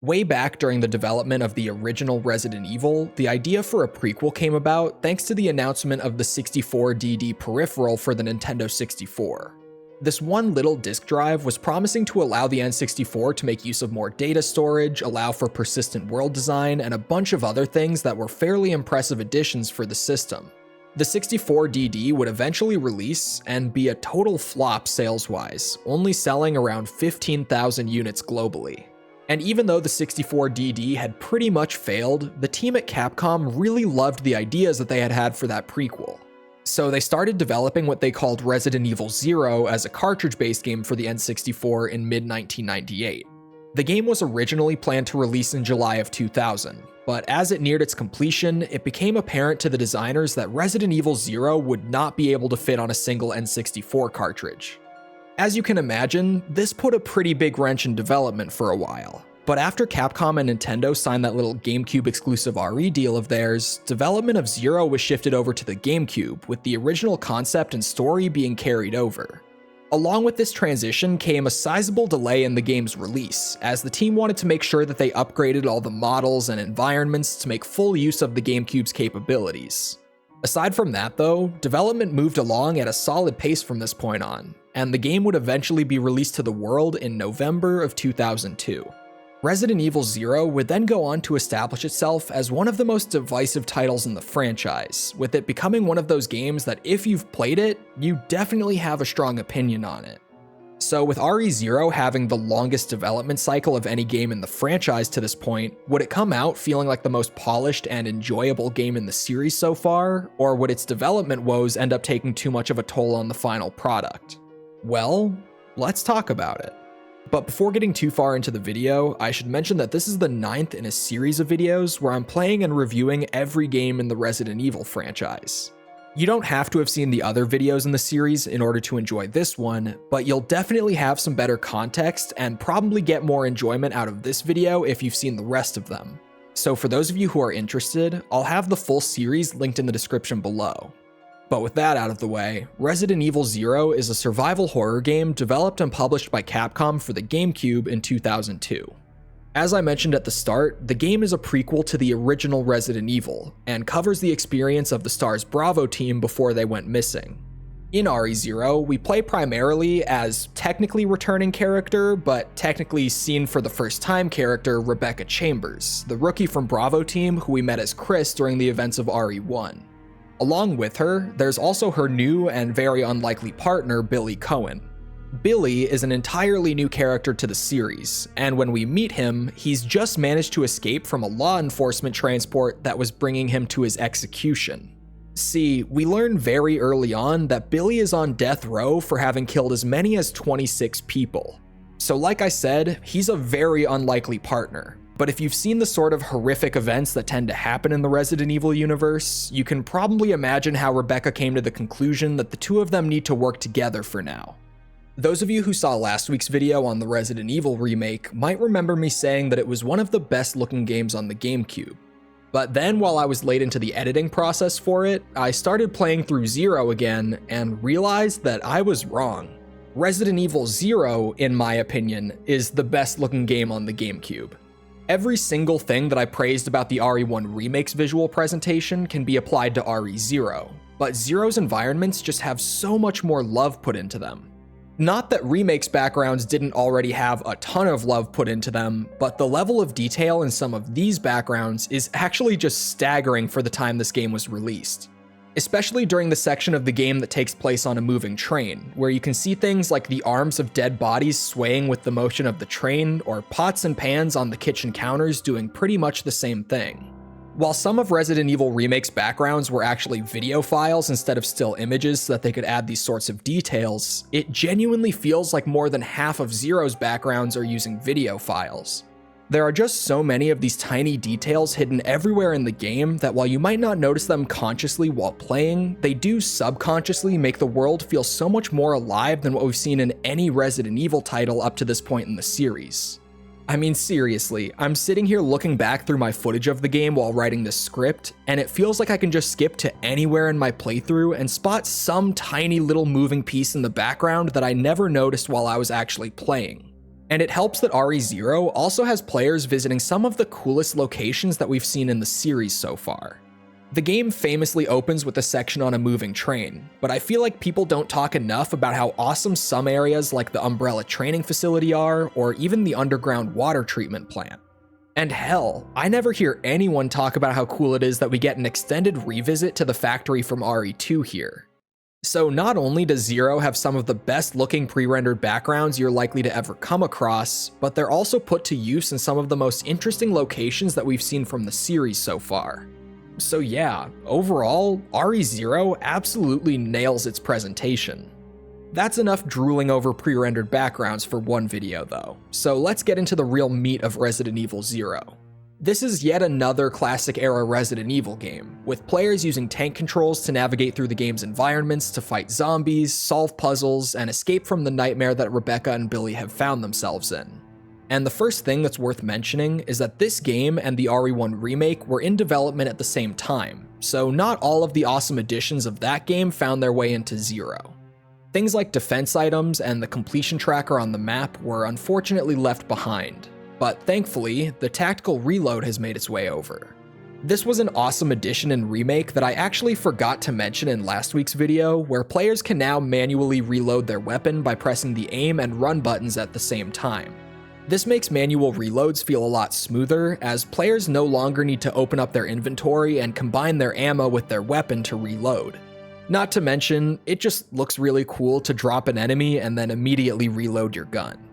Way back during the development of the original Resident Evil, the idea for a prequel came about thanks to the announcement of the 64DD peripheral for the Nintendo 64. This one little disk drive was promising to allow the N64 to make use of more data storage, allow for persistent world design, and a bunch of other things that were fairly impressive additions for the system. The 64DD would eventually release and be a total flop sales-wise, only selling around 15,000 units globally. And even though the 64DD had pretty much failed, the team at Capcom really loved the ideas that they had had for that prequel. So they started developing what they called Resident Evil 0 as a cartridge-based game for the N64 in mid-1998. The game was originally planned to release in July of 2000, but as it neared its completion, it became apparent to the designers that Resident Evil 0 would not be able to fit on a single N64 cartridge. As you can imagine, this put a pretty big wrench in development for a while. But after Capcom and Nintendo signed that little GameCube exclusive RE deal of theirs, development of Zero was shifted over to the GameCube, with the original concept and story being carried over. Along with this transition came a sizable delay in the game's release, as the team wanted to make sure that they upgraded all the models and environments to make full use of the GameCube's capabilities. Aside from that though, development moved along at a solid pace from this point on, and the game would eventually be released to the world in November of 2002. Resident Evil 0 would then go on to establish itself as one of the most divisive titles in the franchise, with it becoming one of those games that if you've played it, you definitely have a strong opinion on it. So with RE0 having the longest development cycle of any game in the franchise to this point, would it come out feeling like the most polished and enjoyable game in the series so far, or would its development woes end up taking too much of a toll on the final product? Well, let's talk about it. But before getting too far into the video, I should mention that this is the 9th in a series of videos where I'm playing and reviewing every game in the Resident Evil franchise. You don't have to have seen the other videos in the series in order to enjoy this one, but you'll definitely have some better context and probably get more enjoyment out of this video if you've seen the rest of them. So for those of you who are interested, I'll have the full series linked in the description below. But with that out of the way, Resident Evil 0 is a survival horror game developed and published by Capcom for the GameCube in 2002. As I mentioned at the start, the game is a prequel to the original Resident Evil, and covers the experience of the STARS Bravo team before they went missing. In RE0, we play primarily as technically returning character, but technically seen for the first time character Rebecca Chambers, the rookie from Bravo team who we met as Chris during the events of RE1. Along with her, there's also her new and very unlikely partner, Billy Cohen. Billy is an entirely new character to the series, and when we meet him, he's just managed to escape from a law enforcement transport that was bringing him to his execution. See, we learn very early on that Billy is on death row for having killed as many as 26 people. So like I said, he's a very unlikely partner. But if you've seen the sort of horrific events that tend to happen in the Resident Evil universe, you can probably imagine how Rebecca came to the conclusion that the two of them need to work together for now. Those of you who saw last week's video on the Resident Evil remake might remember me saying that it was one of the best looking games on the GameCube. But then while I was late into the editing process for it, I started playing through 0 again and realized that I was wrong. Resident Evil 0, in my opinion, is the best looking game on the GameCube. Every single thing that I praised about the RE1 Remake's visual presentation can be applied to RE0, but Zero's environments just have so much more love put into them. Not that Remake's backgrounds didn't already have a ton of love put into them, but the level of detail in some of these backgrounds is actually just staggering for the time this game was released. Especially during the section of the game that takes place on a moving train, where you can see things like the arms of dead bodies swaying with the motion of the train, or pots and pans on the kitchen counters doing pretty much the same thing. While some of Resident Evil Remake's backgrounds were actually video files instead of still images so that they could add these sorts of details, it genuinely feels like more than half of Zero's backgrounds are using video files. There are just so many of these tiny details hidden everywhere in the game that while you might not notice them consciously while playing, they do subconsciously make the world feel so much more alive than what we've seen in any Resident Evil title up to this point in the series. I mean, seriously, I'm sitting here looking back through my footage of the game while writing this script, and it feels like I can just skip to anywhere in my playthrough and spot some tiny little moving piece in the background that I never noticed while I was actually playing. And it helps that RE0 also has players visiting some of the coolest locations that we've seen in the series so far. The game famously opens with a section on a moving train, but I feel like people don't talk enough about how awesome some areas like the Umbrella training facility are, or even the underground water treatment plant. And hell, I never hear anyone talk about how cool it is that we get an extended revisit to the factory from RE2 here. So not only does Zero have some of the best looking pre-rendered backgrounds you're likely to ever come across, but they're also put to use in some of the most interesting locations that we've seen from the series so far. So yeah, overall, RE0 absolutely nails its presentation. That's enough drooling over pre-rendered backgrounds for one video though, so let's get into the real meat of Resident Evil 0. This is yet another classic-era Resident Evil game, with players using tank controls to navigate through the game's environments to fight zombies, solve puzzles, and escape from the nightmare that Rebecca and Billy have found themselves in. And the first thing that's worth mentioning is that this game and the RE1 remake were in development at the same time, so not all of the awesome additions of that game found their way into Zero. Things like defense items and the completion tracker on the map were unfortunately left behind, but thankfully, the tactical reload has made its way over. This was an awesome addition and remake that I actually forgot to mention in last week's video, where players can now manually reload their weapon by pressing the aim and run buttons at the same time. This makes manual reloads feel a lot smoother, as players no longer need to open up their inventory and combine their ammo with their weapon to reload. Not to mention, it just looks really cool to drop an enemy and then immediately reload your gun.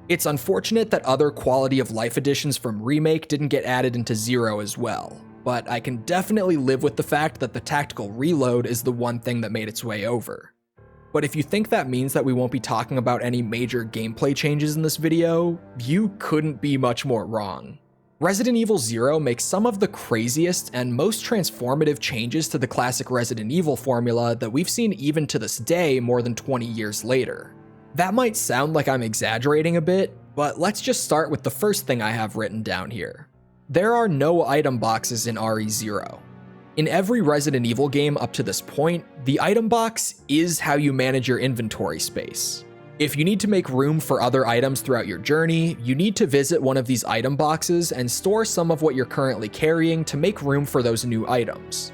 It's unfortunate that other quality of life additions from Remake didn't get added into Zero as well, but I can definitely live with the fact that the tactical reload is the one thing that made its way over. But if you think that means that we won't be talking about any major gameplay changes in this video, you couldn't be much more wrong. Resident Evil 0 makes some of the craziest and most transformative changes to the classic Resident Evil formula that we've seen even to this day more than 20 years later. That might sound like I'm exaggerating a bit, but let's just start with the first thing I have written down here. There are no item boxes in RE0. In every Resident Evil game up to this point, the item box is how you manage your inventory space. If you need to make room for other items throughout your journey, you need to visit one of these item boxes and store some of what you're currently carrying to make room for those new items.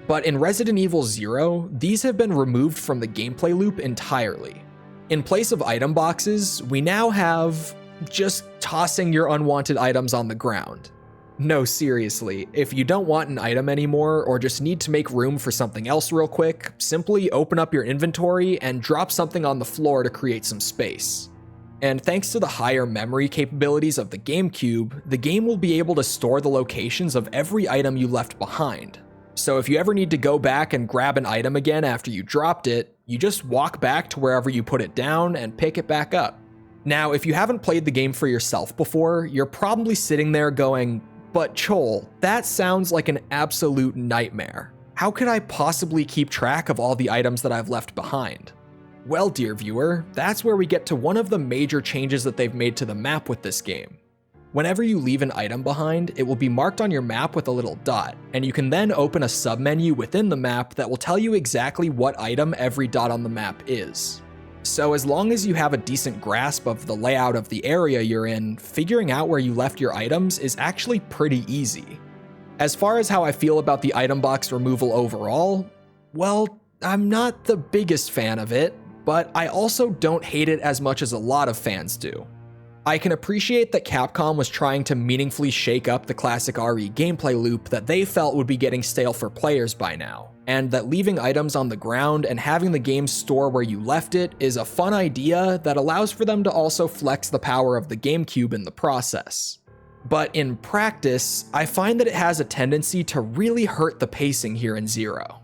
But in Resident Evil 0, these have been removed from the gameplay loop entirely. In place of item boxes, we now have just tossing your unwanted items on the ground. No, seriously, if you don't want an item anymore or just need to make room for something else real quick, simply open up your inventory and drop something on the floor to create some space. And thanks to the higher memory capabilities of the GameCube, the game will be able to store the locations of every item you left behind. So if you ever need to go back and grab an item again after you dropped it, you just walk back to wherever you put it down and pick it back up. Now, if you haven't played the game for yourself before, you're probably sitting there going, "But Chol, that sounds like an absolute nightmare. How could I possibly keep track of all the items that I've left behind?" Well, dear viewer, that's where we get to one of the major changes that they've made to the map with this game. Whenever you leave an item behind, it will be marked on your map with a little dot, and you can then open a submenu within the map that will tell you exactly what item every dot on the map is. So as long as you have a decent grasp of the layout of the area you're in, figuring out where you left your items is actually pretty easy. As far as how I feel about the item box removal overall, well, I'm not the biggest fan of it, but I also don't hate it as much as a lot of fans do. I can appreciate that Capcom was trying to meaningfully shake up the classic RE gameplay loop that they felt would be getting stale for players by now, and that leaving items on the ground and having the game store where you left it is a fun idea that allows for them to also flex the power of the GameCube in the process. But in practice, I find that it has a tendency to really hurt the pacing here in Zero.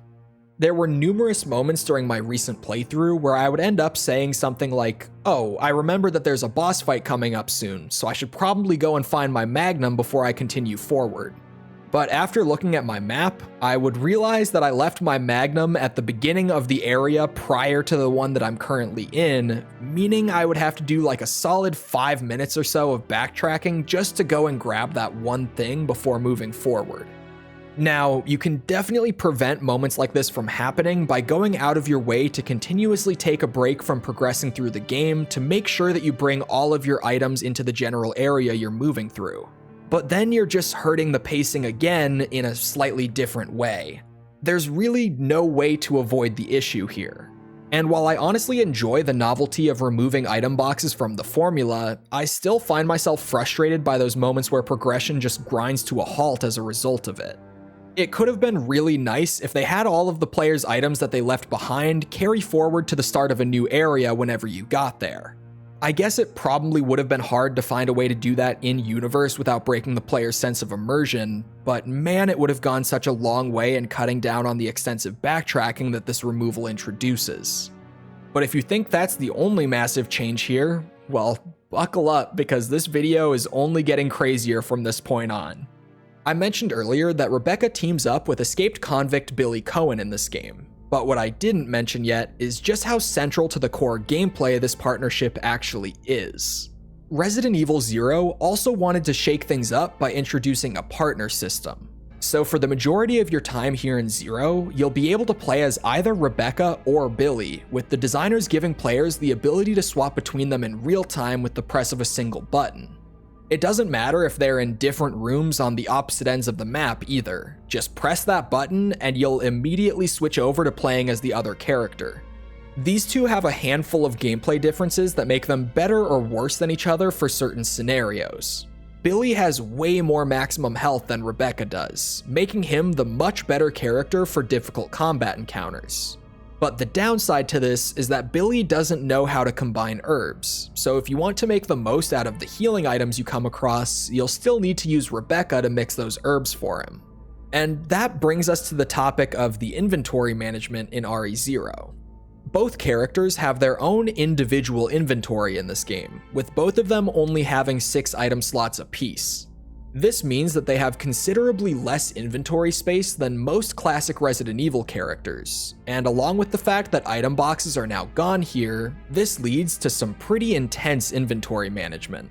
There were numerous moments during my recent playthrough where I would end up saying something like, "Oh, I remember that there's a boss fight coming up soon, so I should probably go and find my Magnum before I continue forward." But after looking at my map, I would realize that I left my Magnum at the beginning of the area prior to the one that I'm currently in, meaning I would have to do like a solid 5 minutes or so of backtracking just to go and grab that one thing before moving forward. Now, you can definitely prevent moments like this from happening by going out of your way to continuously take a break from progressing through the game to make sure that you bring all of your items into the general area you're moving through. But then you're just hurting the pacing again in a slightly different way. There's really no way to avoid the issue here. And while I honestly enjoy the novelty of removing item boxes from the formula, I still find myself frustrated by those moments where progression just grinds to a halt as a result of it. It could have been really nice if they had all of the players' items that they left behind carry forward to the start of a new area whenever you got there. I guess it probably would have been hard to find a way to do that in-universe without breaking the player's sense of immersion, but man, it would have gone such a long way in cutting down on the extensive backtracking that this removal introduces. But if you think that's the only massive change here, well, buckle up because this video is only getting crazier from this point on. I mentioned earlier that Rebecca teams up with escaped convict Billy Cohen in this game, but what I didn't mention yet is just how central to the core gameplay this partnership actually is. Resident Evil 0 also wanted to shake things up by introducing a partner system. So for the majority of your time here in 0, you'll be able to play as either Rebecca or Billy, with the designers giving players the ability to swap between them in real time with the press of a single button. It doesn't matter if they're in different rooms on the opposite ends of the map either. Just press that button and you'll immediately switch over to playing as the other character. These two have a handful of gameplay differences that make them better or worse than each other for certain scenarios. Billy has way more maximum health than Rebecca does, making him the much better character for difficult combat encounters. But the downside to this is that Billy doesn't know how to combine herbs, so if you want to make the most out of the healing items you come across, you'll still need to use Rebecca to mix those herbs for him. And that brings us to the topic of the inventory management in RE0. Both characters have their own individual inventory in this game, with both of them only having 6 item slots apiece. This means that they have considerably less inventory space than most classic Resident Evil characters, and along with the fact that item boxes are now gone here, this leads to some pretty intense inventory management.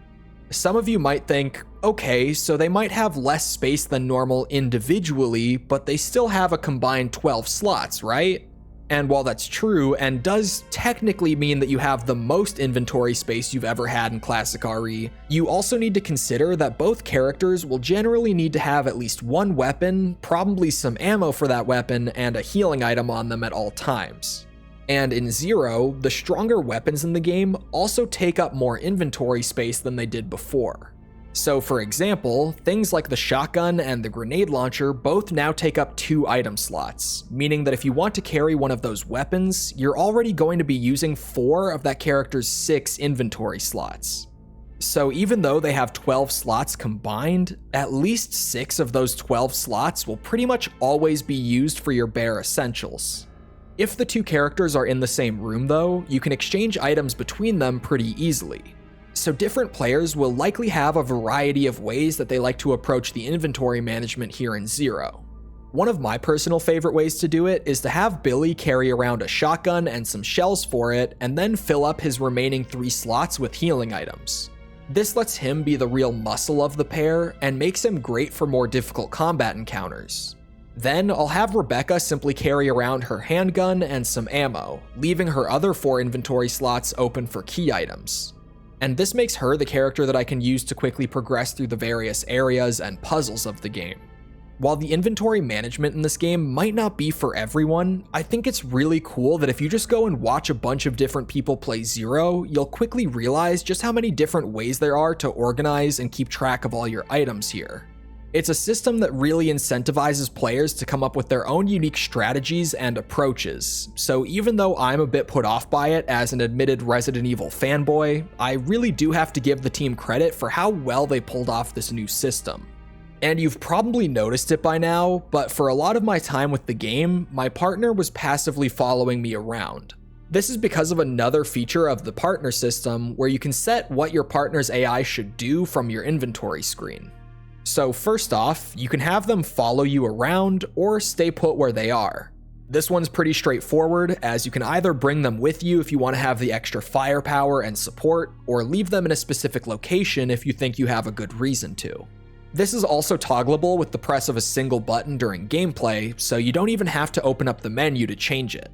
Some of you might think, okay, so they might have less space than normal individually, but they still have a combined 12 slots, right? And while that's true, and does technically mean that you have the most inventory space you've ever had in Classic RE, you also need to consider that both characters will generally need to have at least one weapon, probably some ammo for that weapon, and a healing item on them at all times. And in 0, the stronger weapons in the game also take up more inventory space than they did before. So for example, things like the shotgun and the grenade launcher both now take up 2 item slots, meaning that if you want to carry one of those weapons, you're already going to be using 4 of that character's 6 inventory slots. So even though they have 12 slots combined, at least 6 of those 12 slots will pretty much always be used for your bare essentials. If the two characters are in the same room though, you can exchange items between them pretty easily. So different players will likely have a variety of ways that they like to approach the inventory management here in 0. One of my personal favorite ways to do it is to have Billy carry around a shotgun and some shells for it, and then fill up his remaining 3 slots with healing items. This lets him be the real muscle of the pair, and makes him great for more difficult combat encounters. Then I'll have Rebecca simply carry around her handgun and some ammo, leaving her other 4 inventory slots open for key items. And this makes her the character that I can use to quickly progress through the various areas and puzzles of the game. While the inventory management in this game might not be for everyone, I think it's really cool that if you just go and watch a bunch of different people play 0, you'll quickly realize just how many different ways there are to organize and keep track of all your items here. It's a system that really incentivizes players to come up with their own unique strategies and approaches, so even though I'm a bit put off by it as an admitted Resident Evil fanboy, I really do have to give the team credit for how well they pulled off this new system. And you've probably noticed it by now, but for a lot of my time with the game, my partner was passively following me around. This is because of another feature of the partner system where you can set what your partner's AI should do from your inventory screen. So first off, you can have them follow you around or stay put where they are. This one's pretty straightforward, as you can either bring them with you if you want to have the extra firepower and support, or leave them in a specific location if you think you have a good reason to. This is also toggleable with the press of a single button during gameplay, so you don't even have to open up the menu to change it.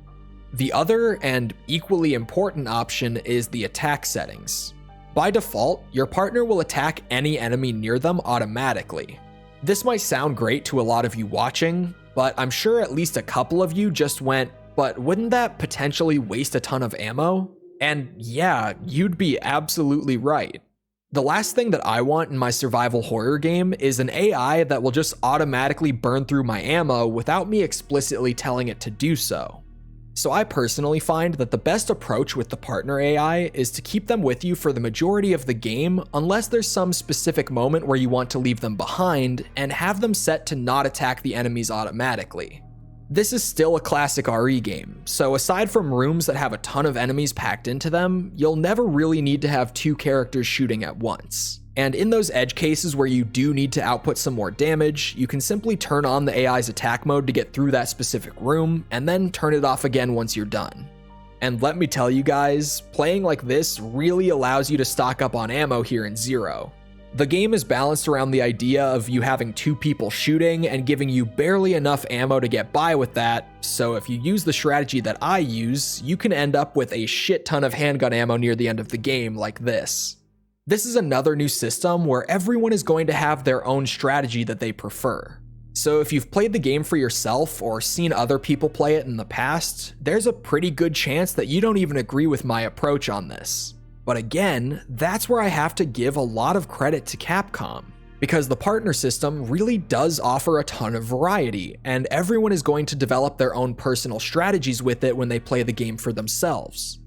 The other, and equally important option, is the attack settings. By default, your partner will attack any enemy near them automatically. This might sound great to a lot of you watching, but I'm sure at least a couple of you just went, but wouldn't that potentially waste a ton of ammo? And yeah, you'd be absolutely right. The last thing that I want in my survival horror game is an AI that will just automatically burn through my ammo without me explicitly telling it to do so. So I personally find that the best approach with the partner AI is to keep them with you for the majority of the game unless there's some specific moment where you want to leave them behind, and have them set to not attack the enemies automatically. This is still a classic RE game, so aside from rooms that have a ton of enemies packed into them, you'll never really need to have two characters shooting at once. And in those edge cases where you do need to output some more damage, you can simply turn on the AI's attack mode to get through that specific room, and then turn it off again once you're done. And let me tell you guys, playing like this really allows you to stock up on ammo here in Zero. The game is balanced around the idea of you having two people shooting and giving you barely enough ammo to get by with that, so if you use the strategy that I use, you can end up with a shit ton of handgun ammo near the end of the game like this. This is another new system where everyone is going to have their own strategy that they prefer. So if you've played the game for yourself or seen other people play it in the past, there's a pretty good chance that you don't even agree with my approach on this. But again, that's where I have to give a lot of credit to Capcom, because the partner system really does offer a ton of variety, and everyone is going to develop their own personal strategies with it when they play the game for themselves.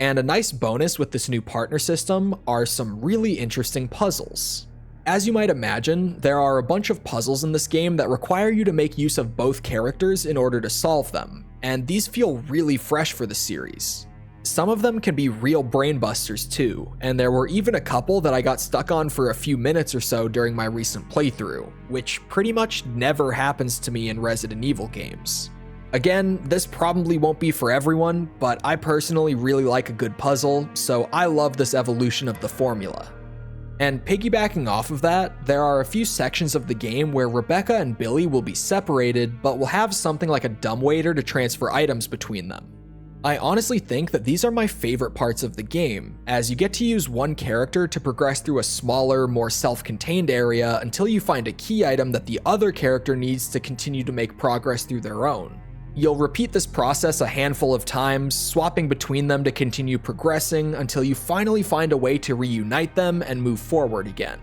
And a nice bonus with this new partner system are some really interesting puzzles. As you might imagine, there are a bunch of puzzles in this game that require you to make use of both characters in order to solve them, and these feel really fresh for the series. Some of them can be real brain busters too, and there were even a couple that I got stuck on for a few minutes or so during my recent playthrough, which pretty much never happens to me in Resident Evil games. Again, this probably won't be for everyone, but I personally really like a good puzzle, so I love this evolution of the formula. And piggybacking off of that, there are a few sections of the game where Rebecca and Billy will be separated, but will have something like a dumbwaiter to transfer items between them. I honestly think that these are my favorite parts of the game, as you get to use one character to progress through a smaller, more self-contained area until you find a key item that the other character needs to continue to make progress through their own. You'll repeat this process a handful of times, swapping between them to continue progressing until you finally find a way to reunite them and move forward again.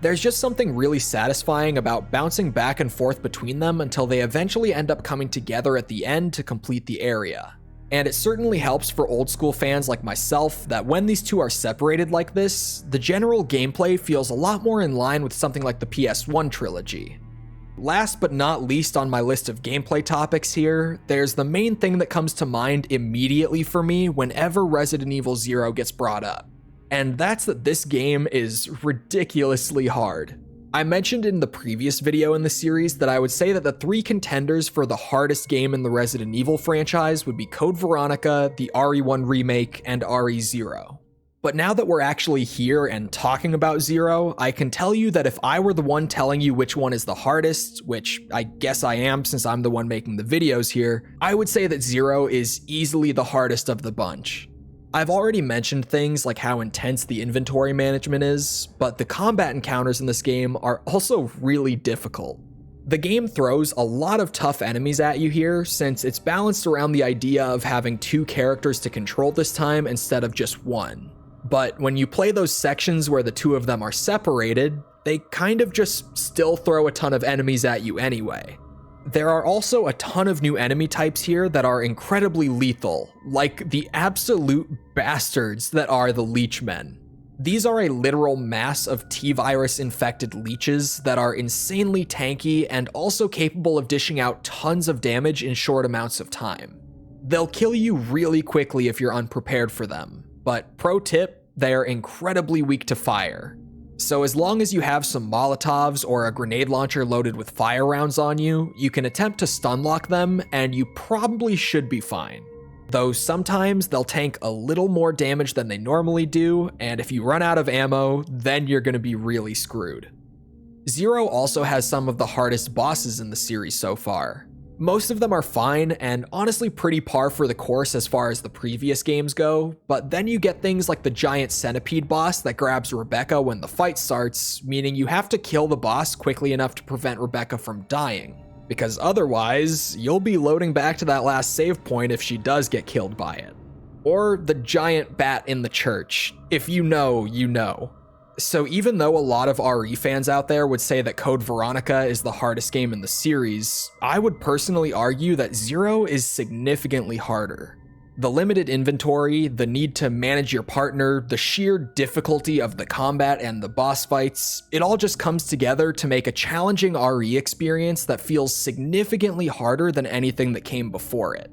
There's just something really satisfying about bouncing back and forth between them until they eventually end up coming together at the end to complete the area. And it certainly helps for old school fans like myself that when these two are separated like this, the general gameplay feels a lot more in line with something like the PS1 trilogy. Last but not least on my list of gameplay topics here, there's the main thing that comes to mind immediately for me whenever Resident Evil Zero gets brought up. And that's that this game is ridiculously hard. I mentioned in the previous video in the series that I would say that the three contenders for the hardest game in the Resident Evil franchise would be Code Veronica, the RE1 remake, and RE0. But now that we're actually here and talking about Zero, I can tell you that if I were the one telling you which one is the hardest, which I guess I am since I'm the one making the videos here, I would say that Zero is easily the hardest of the bunch. I've already mentioned things like how intense the inventory management is, but the combat encounters in this game are also really difficult. The game throws a lot of tough enemies at you here, since it's balanced around the idea of having two characters to control this time instead of just one. But when you play those sections where the two of them are separated, they kind of just still throw a ton of enemies at you anyway. There are also a ton of new enemy types here that are incredibly lethal, like the absolute bastards that are the Leechmen. These are a literal mass of T-virus infected leeches that are insanely tanky and also capable of dishing out tons of damage in short amounts of time. They'll kill you really quickly if you're unprepared for them, but pro tip, they're incredibly weak to fire. So as long as you have some Molotovs or a grenade launcher loaded with fire rounds on you, you can attempt to stun lock them and you probably should be fine. Though sometimes they'll tank a little more damage than they normally do, and if you run out of ammo, then you're gonna be really screwed. Zero also has some of the hardest bosses in the series so far. Most of them are fine and honestly pretty par for the course as far as the previous games go, but then you get things like the giant centipede boss that grabs Rebecca when the fight starts, meaning you have to kill the boss quickly enough to prevent Rebecca from dying, because otherwise, you'll be loading back to that last save point if she does get killed by it. Or the giant bat in the church. If you know, you know. So even though a lot of RE fans out there would say that Code Veronica is the hardest game in the series, I would personally argue that Zero is significantly harder. The limited inventory, the need to manage your partner, the sheer difficulty of the combat and the boss fights, it all just comes together to make a challenging RE experience that feels significantly harder than anything that came before it.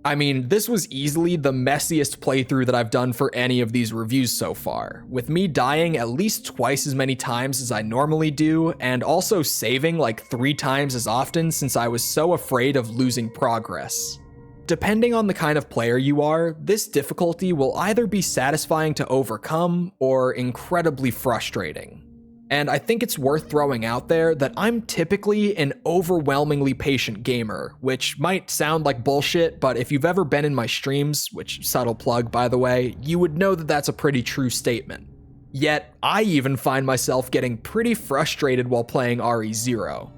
I mean, this was easily the messiest playthrough that I've done for any of these reviews so far, with me dying at least twice as many times as I normally do, and also saving like 3 times as often since I was so afraid of losing progress. Depending on the kind of player you are, this difficulty will either be satisfying to overcome or incredibly frustrating. And I think it's worth throwing out there that I'm typically an overwhelmingly patient gamer, which might sound like bullshit, but if you've ever been in my streams, which subtle plug by the way, you would know that that's a pretty true statement. Yet, I even find myself getting pretty frustrated while playing RE0.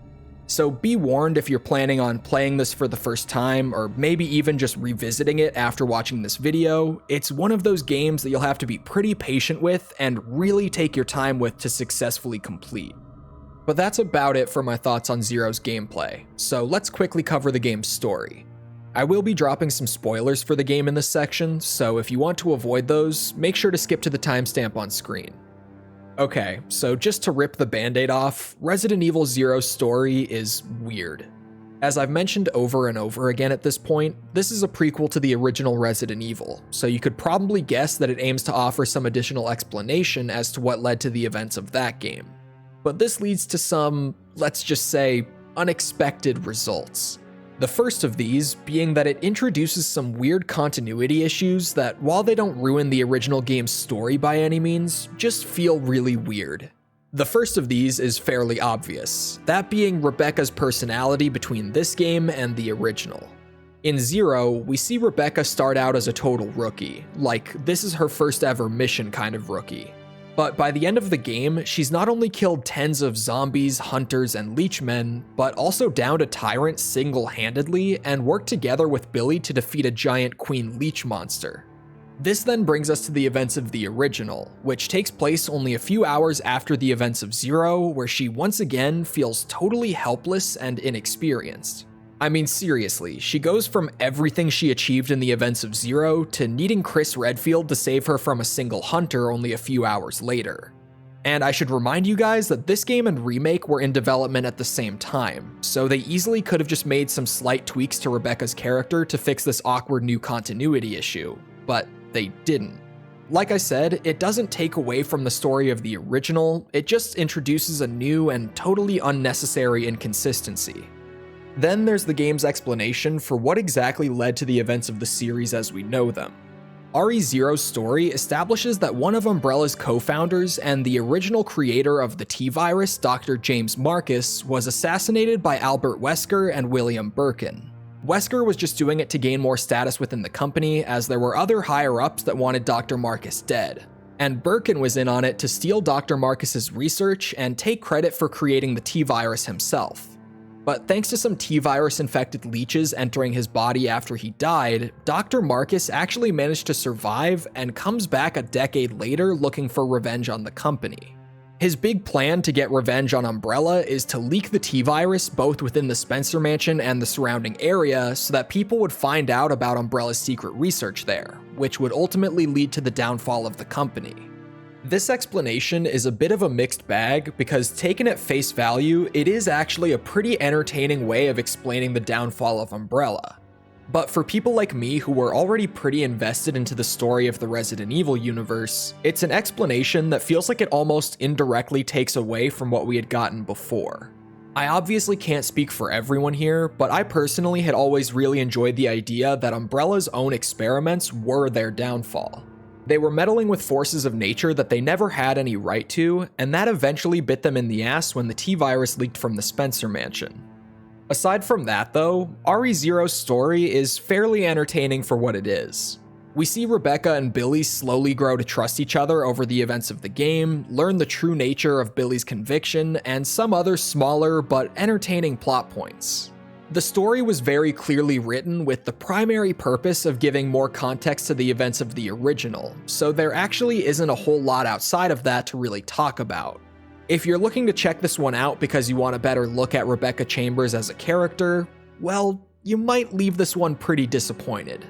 So be warned if you're planning on playing this for the first time, or maybe even just revisiting it after watching this video, it's one of those games that you'll have to be pretty patient with and really take your time with to successfully complete. But that's about it for my thoughts on Zero's gameplay, so let's quickly cover the game's story. I will be dropping some spoilers for the game in this section, so if you want to avoid those, make sure to skip to the timestamp on screen. Okay, so just to rip the band-aid off, Resident Evil Zero's story is weird. As I've mentioned over and over again at this point, this is a prequel to the original Resident Evil, so you could probably guess that it aims to offer some additional explanation as to what led to the events of that game. But this leads to some, let's just say, unexpected results. The first of these being that it introduces some weird continuity issues that, while they don't ruin the original game's story by any means, just feel really weird. The first of these is fairly obvious, that being Rebecca's personality between this game and the original. In Zero, we see Rebecca start out as a total rookie, like this is her first ever mission kind of rookie. But by the end of the game, she's not only killed tens of zombies, hunters, and leechmen, but also downed a tyrant single-handedly and worked together with Billy to defeat a giant queen leech monster. This then brings us to the events of the original, which takes place only a few hours after the events of Zero, where she once again feels totally helpless and inexperienced. I mean, seriously, she goes from everything she achieved in the events of Zero to needing Chris Redfield to save her from a single hunter only a few hours later. And I should remind you guys that this game and remake were in development at the same time, so they easily could have just made some slight tweaks to Rebecca's character to fix this awkward new continuity issue, but they didn't. Like I said, it doesn't take away from the story of the original, it just introduces a new and totally unnecessary inconsistency. Then there's the game's explanation for what exactly led to the events of the series as we know them. RE0's story establishes that one of Umbrella's co-founders and the original creator of the T-Virus, Dr. James Marcus, was assassinated by Albert Wesker and William Birkin. Wesker was just doing it to gain more status within the company, as there were other higher-ups that wanted Dr. Marcus dead. And Birkin was in on it to steal Dr. Marcus's research and take credit for creating the T-Virus himself. But thanks to some T-Virus-infected leeches entering his body after he died, Dr. Marcus actually managed to survive and comes back a decade later looking for revenge on the company. His big plan to get revenge on Umbrella is to leak the T-Virus both within the Spencer Mansion and the surrounding area so that people would find out about Umbrella's secret research there, which would ultimately lead to the downfall of the company. This explanation is a bit of a mixed bag because taken at face value, it is actually a pretty entertaining way of explaining the downfall of Umbrella. But for people like me who were already pretty invested into the story of the Resident Evil universe, it's an explanation that feels like it almost indirectly takes away from what we had gotten before. I obviously can't speak for everyone here, but I personally had always really enjoyed the idea that Umbrella's own experiments were their downfall. They were meddling with forces of nature that they never had any right to, and that eventually bit them in the ass when the T-virus leaked from the Spencer mansion. Aside from that though, RE0's story is fairly entertaining for what it is. We see Rebecca and Billy slowly grow to trust each other over the events of the game, learn the true nature of Billy's conviction, and some other smaller but entertaining plot points. The story was very clearly written with the primary purpose of giving more context to the events of the original, so there actually isn't a whole lot outside of that to really talk about. If you're looking to check this one out because you want a better look at Rebecca Chambers as a character, well, you might leave this one pretty disappointed.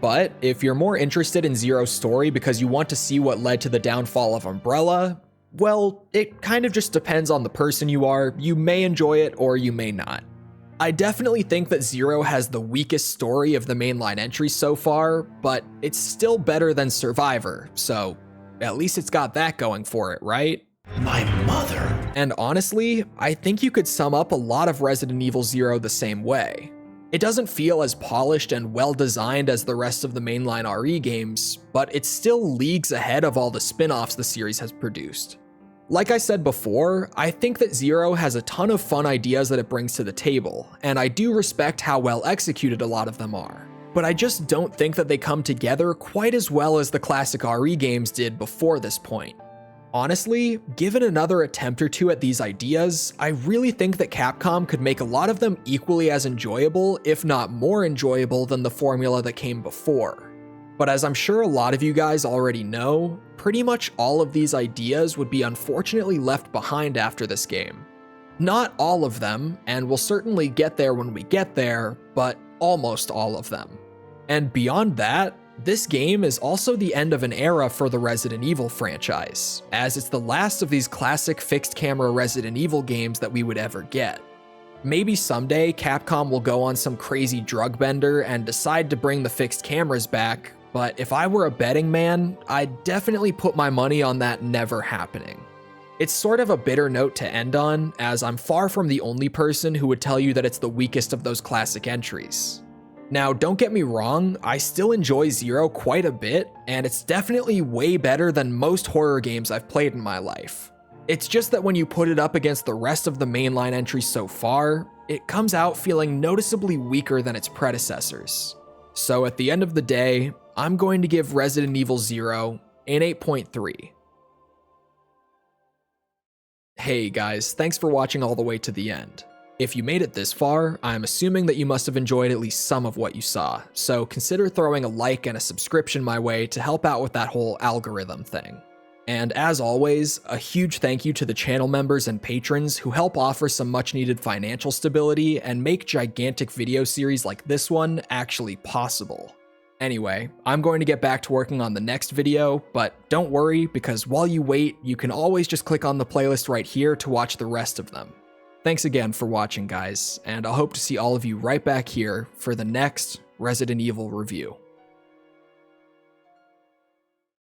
But if you're more interested in Zero's story because you want to see what led to the downfall of Umbrella, well, it kind of just depends on the person you are. You may enjoy it or you may not. I definitely think that Zero has the weakest story of the mainline entries so far, but it's still better than Survivor, so at least it's got that going for it, right? My mother. And honestly, I think you could sum up a lot of Resident Evil Zero the same way. It doesn't feel as polished and well designed as the rest of the mainline RE games, but it's still leagues ahead of all the spin-offs the series has produced. Like I said before, I think that Zero has a ton of fun ideas that it brings to the table, and I do respect how well executed a lot of them are. But I just don't think that they come together quite as well as the classic RE games did before this point. Honestly, given another attempt or two at these ideas, I really think that Capcom could make a lot of them equally as enjoyable, if not more enjoyable than the formula that came before. But as I'm sure a lot of you guys already know, pretty much all of these ideas would be unfortunately left behind after this game. Not all of them, and we'll certainly get there when we get there, but almost all of them. And beyond that, this game is also the end of an era for the Resident Evil franchise, as it's the last of these classic fixed camera Resident Evil games that we would ever get. Maybe someday Capcom will go on some crazy drug bender and decide to bring the fixed cameras back, but if I were a betting man, I'd definitely put my money on that never happening. It's sort of a bitter note to end on, as I'm far from the only person who would tell you that it's the weakest of those classic entries. Now, don't get me wrong, I still enjoy Zero quite a bit, and it's definitely way better than most horror games I've played in my life. It's just that when you put it up against the rest of the mainline entries so far, it comes out feeling noticeably weaker than its predecessors. So at the end of the day, I'm going to give Resident Evil Zero an 8.3. Hey guys, thanks for watching all the way to the end. If you made it this far, I'm assuming that you must have enjoyed at least some of what you saw, so consider throwing a like and a subscription my way to help out with that whole algorithm thing. And as always, a huge thank you to the channel members and patrons who help offer some much needed financial stability and make gigantic video series like this one actually possible. Anyway, I'm going to get back to working on the next video, but don't worry, because while you wait, you can always just click on the playlist right here to watch the rest of them. Thanks again for watching, guys, and I'll hope to see all of you right back here for the next Resident Evil review.